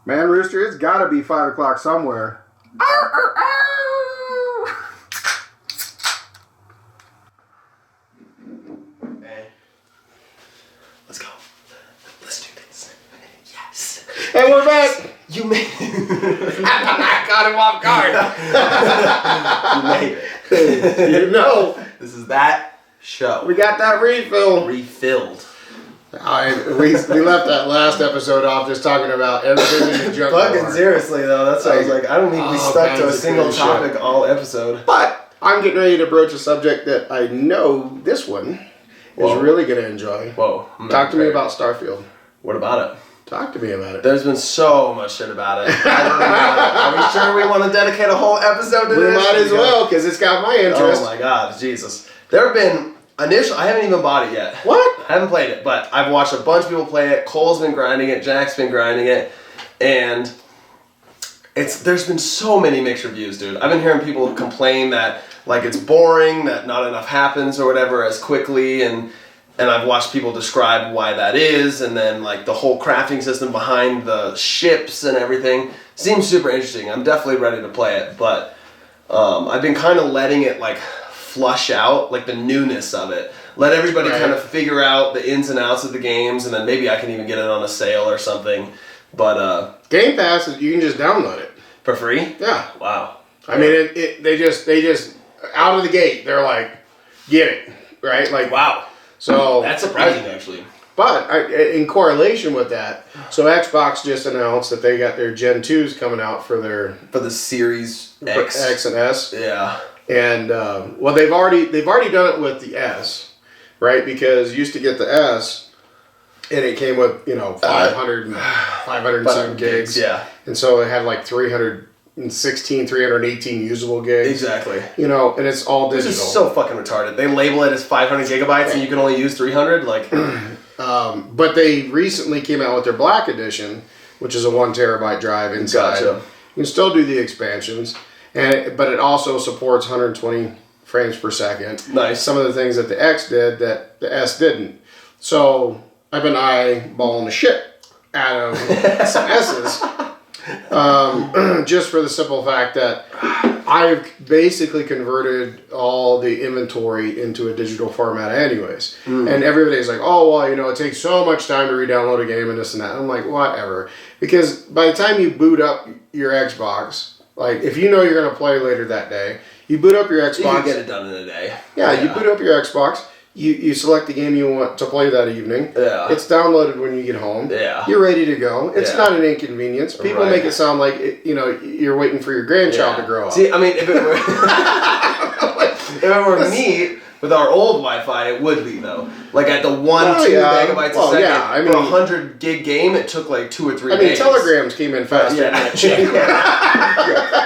Man, Rooster, it's got to be 5 o'clock somewhere. Arr, arr, arr. Hey. Let's go. Let's do this. Yes. And we're back. You made it. I got him off guard. You made it. You know. This is that show. We got that refill. Refilled. We left that last episode off just talking about everything in the junk Fucking drawer. seriously though, that's what I was like, I don't think we stuck to a single topic all episode. But I'm getting ready to broach a subject that I know this one is really going to enjoy. Whoa. Talk to me about Starfield. What about it? Talk to me about it. There's been so much shit about it. I don't know. Are we sure we want to dedicate a whole episode to this? We might as well, because it's got my interest. Oh my god, Jesus. There have been I haven't even bought it yet. What? I haven't played it, but I've watched a bunch of people play it. Cole's been grinding it, Jack's been grinding it, and there's been so many mixed reviews, dude. I've been hearing people complain that like it's boring, that not enough happens or whatever as quickly, and I've watched people describe why that is, and then like the whole crafting system behind the ships and everything seems super interesting. I'm definitely ready to play it, but I've been kind of letting it like flush out like the newness of it. Let everybody kind of figure out the ins and outs of the games, and then maybe I can even get it on a sale or something. But Game Pass, you can just download it for free. Yeah. Wow. I mean, they just out of the gate, they're like, get it, right? Like, wow. So that's surprising, actually. But in correlation with that, so Xbox just announced that they got their Gen 2s coming out for the Series X and S. Yeah. And well, they've already done it with the S, right? Because you used to get the S, and it came with 507 gigs. Yeah. And so it had like 316, 318 usable gigs. Exactly. And it's all digital. This is so fucking retarded. They label it as 500 gigabytes, and you can only use 300. Like. But they recently came out with their Black Edition, which is a 1 terabyte drive inside. Gotcha. You can still do the expansions. But it also supports 120 frames per second. Nice. Some of the things that the X did that the S didn't. So I've been eyeballing the shit out of some S's. Just for the simple fact that I've basically converted all the inventory into a digital format anyways. And everybody's like, oh, well, it takes so much time to re-download a game and this and that. I'm like, whatever. Because by the time you boot up your Xbox, like, if you know you're going to play later that day, you boot up your Xbox. You can get it done in a day. Yeah, you boot up your Xbox. You select the game you want to play that evening. Yeah. It's downloaded when you get home. Yeah. You're ready to go. It's not an inconvenience. People make it sound like, you're waiting for your grandchild to grow up. See, I mean, if it were me, with our old Wi-Fi, it would be, though. Like, at the 1-2 megabytes a second, for a 100 gig game, it took like 2 or 3 days. telegrams came in faster than that shit.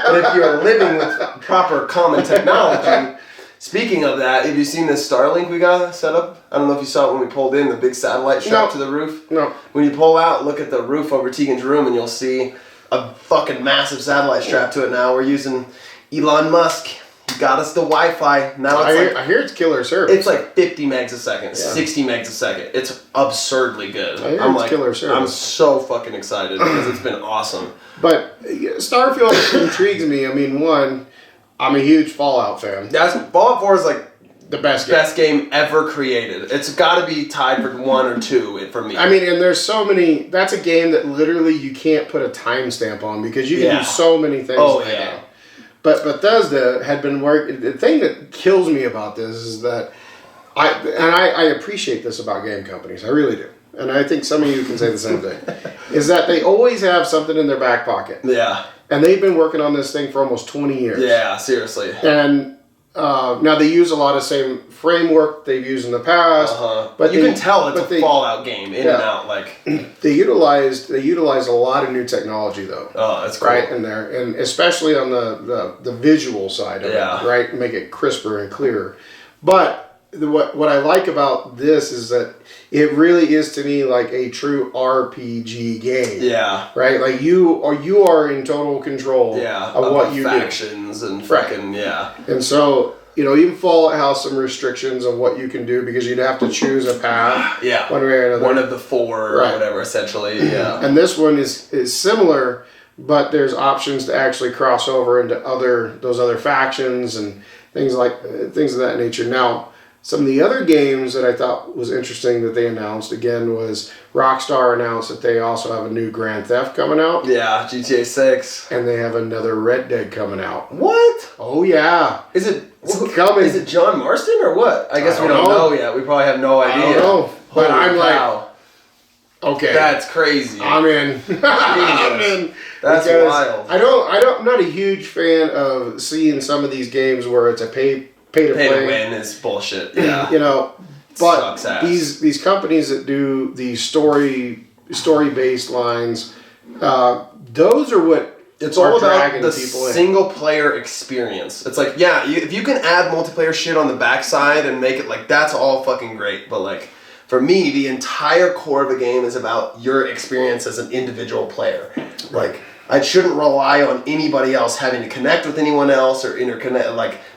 But if you're living with proper common technology, speaking of that, have you seen this Starlink we got set up? I don't know if you saw it when we pulled in, the big satellite strap to the roof. No. When you pull out, look at the roof over Tegan's room, and you'll see a fucking massive satellite strap to it now. We're using Elon Musk. He got us the Wi-Fi. Now I hear it's killer service. It's like 50 megs a second, 60 megs a second. It's absurdly good. I hear it's killer service. I'm so fucking excited because it's been awesome. But Starfield intrigues me. I mean, one, I'm a huge Fallout fan. Fallout 4 is like the best game ever created. It's got to be tied for 1 or 2 for me. I mean, and there's so many. That's a game that literally you can't put a timestamp on because you can do so many things. Oh yeah. But Bethesda had been working. The thing that kills me about this is that I appreciate this about game companies. I really do. And I think some of you can say the same thing. Is that they always have something in their back pocket. Yeah. And they've been working on this thing for almost 20 years. Yeah, seriously. And now they use a lot of the same framework they've used in the past. But you can tell it's a Fallout game in and out. Like they utilized a lot of new technology though. Oh, that's cool. Right in there, and especially on the visual side of it, right? Make it crisper and clearer. But what I like about this is that it really is to me like a true RPG game. Yeah. Right? Like you are in total control of what you do. Factions and fucking, And so even Fallout has some restrictions of what you can do because you'd have to choose a path. Yeah. One way or another. One of the 4 or whatever, essentially. Yeah. And this one is similar, but there's options to actually cross over into those other factions and things of that nature. Now, some of the other games that I thought was interesting that they announced again was Rockstar announced that they also have a new Grand Theft coming out. Yeah, GTA 6. And they have another Red Dead coming out. What? Oh yeah. Is it coming? Is it John Marston or what? I guess we don't know yet. We probably have no idea. I don't know. But I'm cow. Okay. That's crazy. I'm in. I'm in. That's wild. I'm not a huge fan of seeing some of these games where it's a pay to win is bullshit. Yeah. But these companies that do these story based lines, those are what it's all about the single player experience. It's like, if you can add multiplayer shit on the backside and make it like that's all fucking great. But like for me, the entire core of a game is about your experience as an individual player. Like I shouldn't rely on anybody else having to connect with anyone else or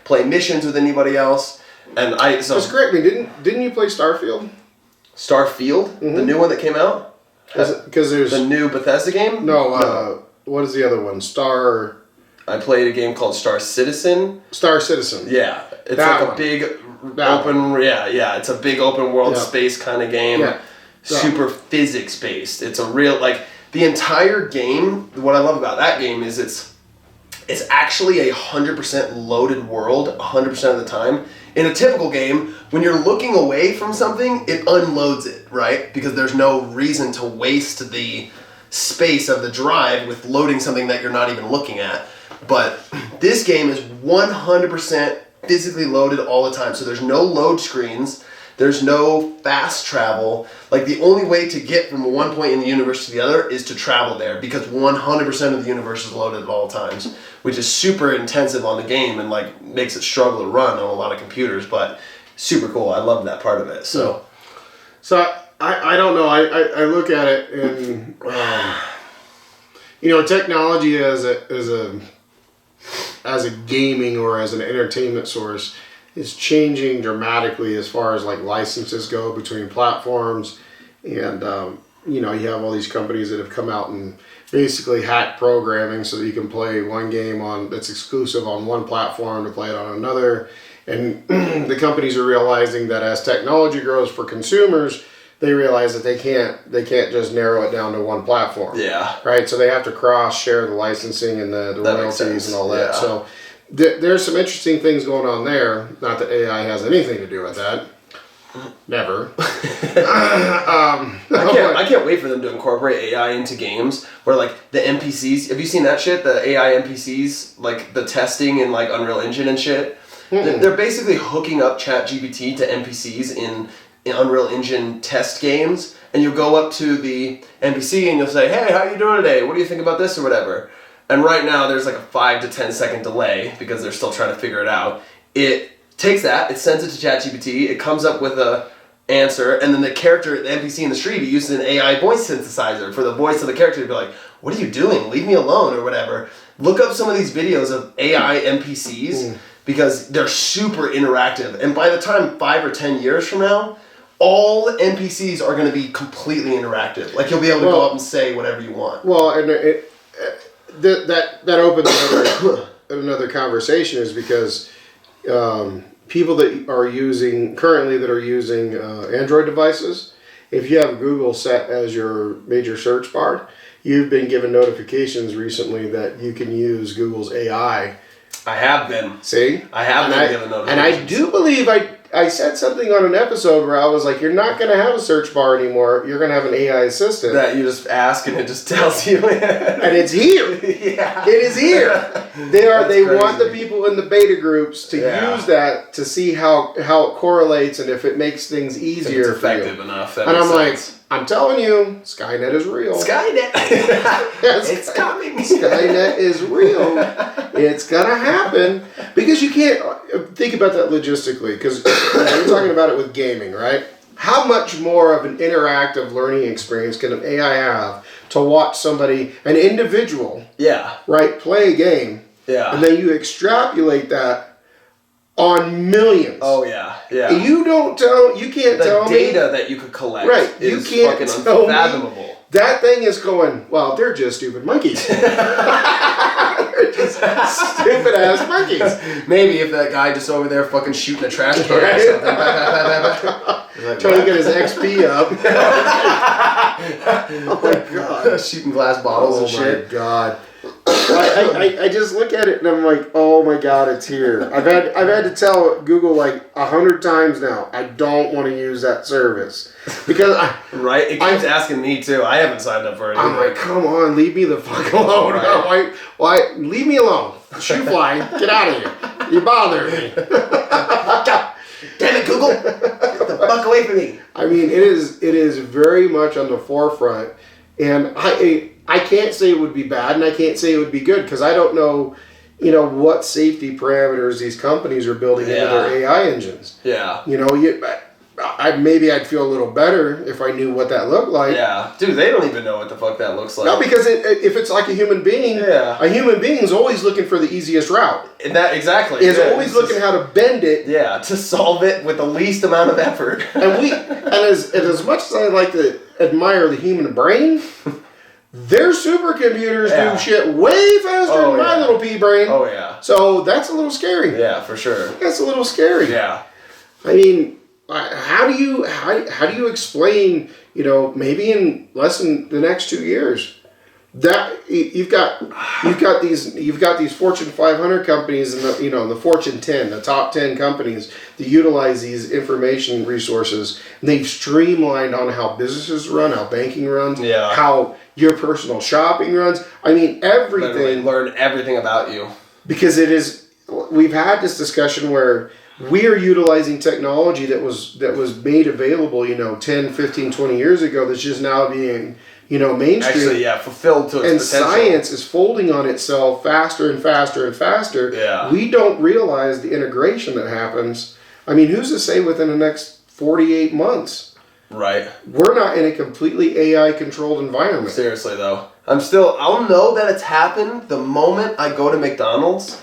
play missions with anybody else. And just correct me. Didn't you play Starfield? Starfield, the new one that came out. Because there's the new Bethesda game. No. What is the other one? I played a game called Star Citizen. Star Citizen. Yeah, it's a big open. Yeah, it's a big open world space kind of game. Yeah. Super physics based. It's a real the entire game. What I love about that game is it's actually 100% loaded world 100% of the time. In a typical game, when you're looking away from something, it unloads it, right? Because there's no reason to waste the space of the drive with loading something that you're not even looking at. But this game is 100% physically loaded all the time. So there's no load screens. There's no fast travel. Like the only way to get from one point in the universe to the other is to travel there because 100% of the universe is loaded at all times, which is super intensive on the game and makes it struggle to run on a lot of computers, but super cool. I love that part of it. So I don't know. I look at it and technology as a gaming or as an entertainment source is changing dramatically as far as licenses go between platforms, and you have all these companies that have come out and basically hack programming so that you can play one game that's exclusive on one platform to play it on another, and the companies are realizing that as technology grows for consumers, they realize that they can't just narrow it down to one platform. Yeah. Right. So they have to cross share the licensing and the royalties and all that. Yeah. So there's some interesting things going on there. Not that AI has anything to do with that. Never. I can't wait for them to incorporate AI into games where the NPCs. Have you seen that shit? The AI NPCs, the testing in Unreal Engine and shit. Mm-mm. They're basically hooking up ChatGPT to NPCs in Unreal Engine test games, and you'll go up to the NPC and you'll say, "Hey, how you doing today? What do you think about this or whatever?" And right now there's a 5 to 10 second delay because they're still trying to figure it out. It takes that, it sends it to ChatGPT, it comes up with a answer, and then the NPC in the street, he uses an AI voice synthesizer for the voice of the character to be like, "What are you doing? Leave me alone," or whatever. Look up some of these videos of AI NPCs because they're super interactive. And by the time 5 or 10 years from now, all NPCs are going to be completely interactive. You'll be able to go up and say whatever you want. Well, and that opens another conversation is because people that are using Android devices, if you have Google set as your major search bar, you've been given notifications recently that you can use Google's AI. I have been. See? I have been given notifications. And I do believe I said something on an episode where I was like, you're not going to have a search bar anymore. You're going to have an AI assistant. That you just ask and it just tells you. And it's here. Yeah. It is here. They want the people in the beta groups to use that to see how it correlates and if it makes things easier if it's effective enough. And I'm like, I'm telling you, Skynet is real. Skynet. It's coming. Skynet is real. It's going to happen. Because you can't think about that logistically. Because you're talking about it with gaming, right? How much more of an interactive learning experience can an AI have to watch somebody, an individual, right, play a game, and then you extrapolate that on millions. Oh yeah, yeah. You can't tell me. The data that you could collect You is can't fucking tell unfathomable. me that thing is going, well, they're just stupid monkeys. They're just stupid ass monkeys. Maybe if that guy just over there fucking shooting a trash can or something. Like, trying to get his XP up. Oh my god. Shooting glass bottles and shit. Oh my god. I just look at it and I'm like, oh my god, it's here. I've had to tell Google like 100 times now, I don't want to use that service because right, it keeps asking me too. I haven't signed up for it. I'm like, come on, leave me the fuck alone. Right. Why? Leave me alone. Shoe fly, get out of here. You bother me. Damn it, Google, get the fuck away from me. I mean, it is very much on the forefront, and I can't say it would be bad and I can't say it would be good because I don't know, what safety parameters these companies are building into their AI engines. Yeah. Maybe I'd feel a little better if I knew what that looked like. Yeah. Dude, they don't even know what the fuck that looks like. No, because if it's like a human being, a human being's always looking for the easiest route. And that exactly. Is always looking how to bend it. Yeah, to solve it with the least amount of effort. and as much as I like to admire the human brain, their supercomputers do shit way faster than my little pea brain. Oh yeah. So that's a little scary. Yeah, for sure. That's a little scary. Yeah. I mean, how do you explain, maybe in less than the next 2 years, that you've got these Fortune 500 companies and the Fortune 10, the top 10 companies that utilize these information resources, and they've streamlined on how businesses run, how banking runs, how your personal shopping runs. I mean, everything. Literally learn everything about you. Because we've had this discussion where we are utilizing technology that was made available, 10, 15, 20 years ago that's just now being, mainstream. Actually, fulfilled to its potential. And science is folding on itself faster and faster and faster. Yeah. We don't realize the integration that happens. I mean, who's to say within the next 48 months? Right. We're not in a completely AI-controlled environment. Seriously, though. I'll know that it's happened the moment I go to McDonald's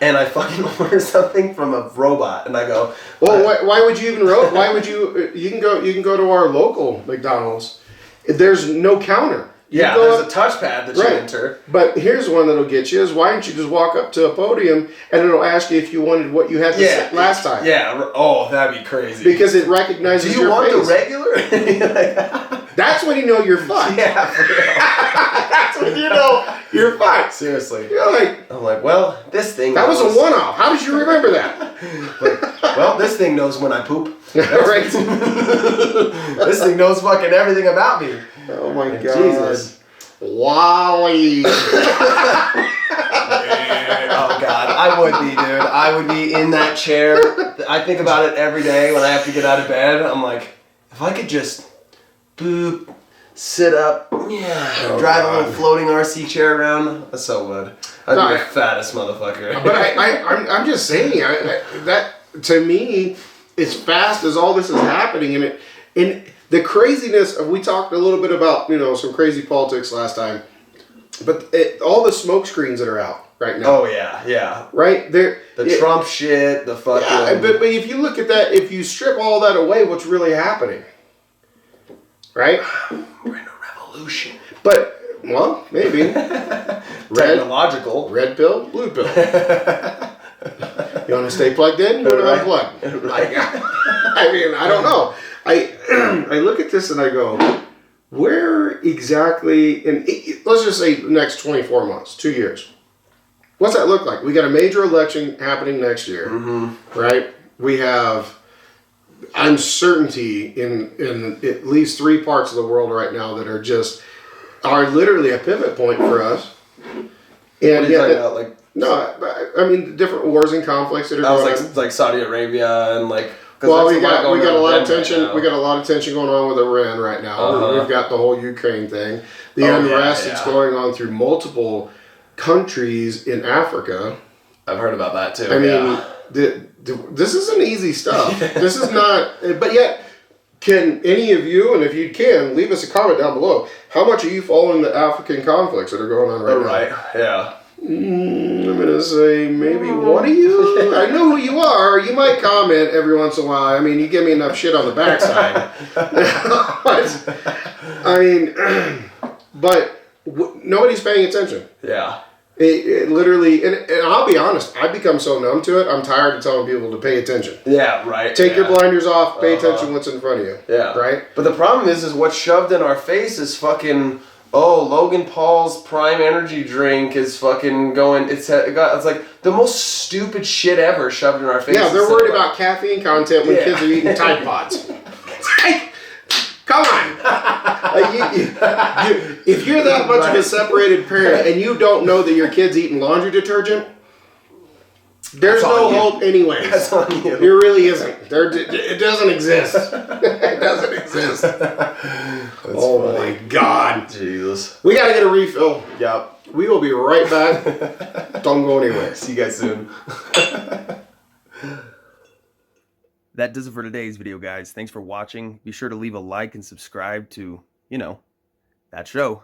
and I fucking order something from a robot and I go, well, why would you even why would you can go to our local McDonald's. There's no counter. There's a touchpad that you enter. But here's one that'll get you is why don't you just walk up to a podium and it'll ask you if you wanted what you had last time. Yeah. Oh, that'd be crazy. Because it recognizes your face. Do you want the regular? That's when you know you're fucked. Yeah, for real. That's when you know you're fucked. Seriously. I'm like, well, this thing. That was a one-off. How did you remember that? Well, this thing knows when I poop. Right. This thing knows fucking everything about me. Oh my god. Jesus. Wally. Oh god, I would be, dude. I would be in that chair. I think about it every day when I have to get out of bed. I'm like, if I could just boop, sit up, drive a little floating RC chair around, I so would. I'd be the fattest motherfucker. But I'm just saying that to me, as fast as all this is happening, and the craziness of, we talked a little bit about some crazy politics last time, but all the smoke screens that are out right now. Oh yeah. Right there, Trump shit, the fucking. Yeah, but if you look at that, if you strip all that away, what's really happening? Right? We're in a revolution. But well, maybe Technological. red pill, blue pill. You want to stay plugged in? You want to unplug? Like, I mean, I don't know. I look at this and I go, where exactly? And let's just say the next 24 months, 2 years. What's that look like? We got a major election happening next year, right? We have uncertainty in at least 3 parts of the world right now that are literally a pivot point for us. And what are you talking about? Like, no, I mean different wars and conflicts that are going on. Like Saudi Arabia and like. Well, we got a lot of tension. We got a lot of tension going on with Iran right now. We've got the whole Ukraine thing, the unrest that's going on through multiple countries in Africa. I've heard about that too. I mean, this isn't easy stuff. This is not. But yet, can any of you, and if you can, leave us a comment down below. How much are you following the African conflicts that are going on right now? Right. Yeah. I'm gonna say maybe one of you. I know who you are. You might comment every once in a while. I mean, you give me enough shit on the backside. But nobody's paying attention. Yeah. It literally, and I'll be honest, I've become so numb to it, I'm tired of telling people to pay attention. Yeah, right. Take your blinders off, pay attention what's in front of you. Yeah. Right? But the problem is what's shoved in our face is fucking, Logan Paul's Prime Energy drink is fucking going, it's like the most stupid shit ever shoved in our face. Yeah, they're worried about caffeine content when kids are eating Tide Pods. It's like, come on. If you're that much of a separated parent and you don't know that your kid's eating laundry detergent, there's no hope anyways. That's on you. There really isn't. It doesn't exist. It doesn't exist. Oh my God. Jesus. We gotta get a refill. Yep. We will be right back. Don't go anywhere. See you guys soon. That does it for today's video, guys. Thanks for watching. Be sure to leave a like and subscribe to, that show.